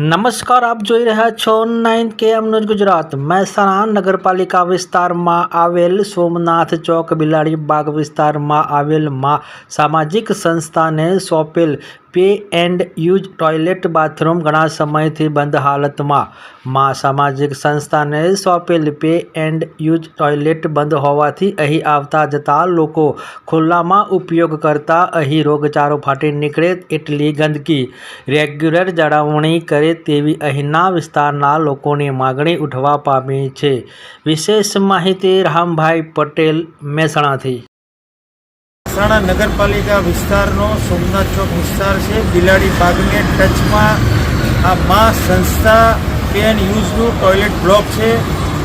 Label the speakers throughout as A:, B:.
A: નમસ્કાર, આપ જોઈ રહ્યા છો 9KM ન્યૂઝ ગુજરાત। મહેસાણા નગરપાલિકા વિસ્તારમાં આવેલ સોમનાથ ચોક બિલાડી બાગ વિસ્તારમાં આવેલ મા સામાજિક સંસ્થાને સોંપેલ pay and use toilet bathroom ઘણા સમયથી બંધ હાલતમાં। મા સામાજિક સંસ્થાને સોંપેલ પે એન્ડ યુઝ ટોયલેટ બંધ હોવાથી અહીં આવતા જતા લોકો ખુલ્લામાં ઉપયોગ કરતા અહીં રોગચાળો ફાટી નીકળે એટલી ગંદકી રેગ્યુલર જાળવણી કરે તેવી અહીંના વિસ્તારના લોકોની માગણી ઉઠવા પામી છે। વિશેષ માહિતી રામભાઈ પટેલ, મહેસાણાથી।
B: મહેસાણા નગરપાલિકા વિસ્તારનો સોમનાથ ચોક વિસ્તાર છે। બિલાડી બાગને ટચમાં આ મા સંસ્થા પે એન્ડ યુઝનું ટોયલેટ બ્લોક છે,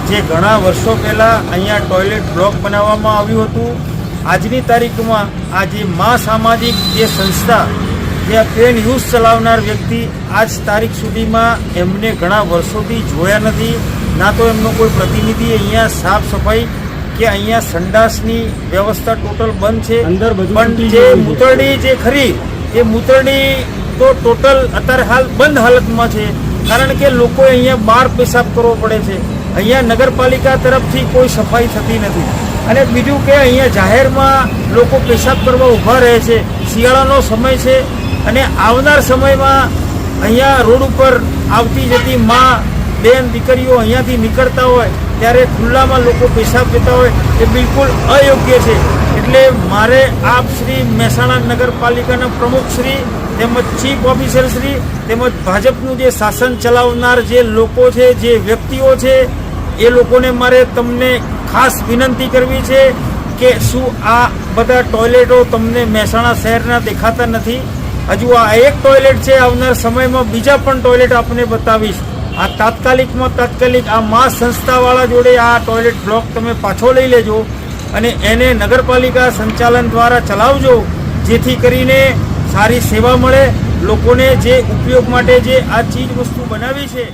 B: જે ઘણા વર્ષો પહેલાં અહીંયા ટોયલેટ બ્લોક બનાવવામાં આવ્યું હતું। આજની તારીખમાં આ જે મા સામાજિક જે સંસ્થા જે પે એન્ડ યુઝ ચલાવનાર વ્યક્તિ આજ તારીખ સુધીમાં એમને ઘણા વર્ષોથી જોયા નથી, ના તો એમનો કોઈ પ્રતિનિધિ અહીંયા સાફ સફાઈ કે અહીંયા સંડાસની વ્યવસ્થા ટોટલ બંધ છે। પણ જે મૂતરડી જે ખરી એ મૂતરડી તો ટોટલ અત્યારે હાલ બંધ હાલતમાં છે, કારણ કે લોકોએ અહીંયા બહાર પેશાબ કરવો પડે છે। અહીંયા નગરપાલિકા તરફથી કોઈ સફાઈ થતી નથી। અને બીજું કે અહીંયા જાહેરમાં લોકો પેશાબ કરવા ઊભા રહે છે। શિયાળાનો સમય છે અને આવનાર સમયમાં અહીંયા રોડ ઉપર આવતી જતી મા બેન દીકરીઓ અહીંયાથી નીકળતા હોય ત્યારે ખુલ્લામાં લોકો પેશાબ જતા હોય એ બિલકુલ અયોગ્ય છે। એટલે મારે આપ શ્રી મહેસાણા નગરપાલિકાના પ્રમુખ શ્રી તેમજ ચીફ ઓફિસર શ્રી તેમજ ભાજપનું જે શાસન ચલાવનાર જે લોકો છે, જે વ્યક્તિઓ છે, એ લોકોને મારે તમને ખાસ વિનંતી કરવી છે કે શું આ બધા ટોયલેટો તમને મહેસાણા શહેરના દેખાતા નથી? હજુ આ એક ટોયલેટ છે, આવનાર સમયમાં બીજા પણ ટોયલેટ આપને બતાવીશ। આ તાત્કાલિક આ મા સંસ્થાવાળા જોડે આ ટોયલેટ બ્લોક તમે પાછો લઈ લેજો અને એને નગરપાલિકા સંચાલન દ્વારા ચલાવજો, જેથી કરીને સારી સેવા મળે લોકોને। જે ઉપયોગ માટે જે આ ચીજ વસ્તુ બનાવી છે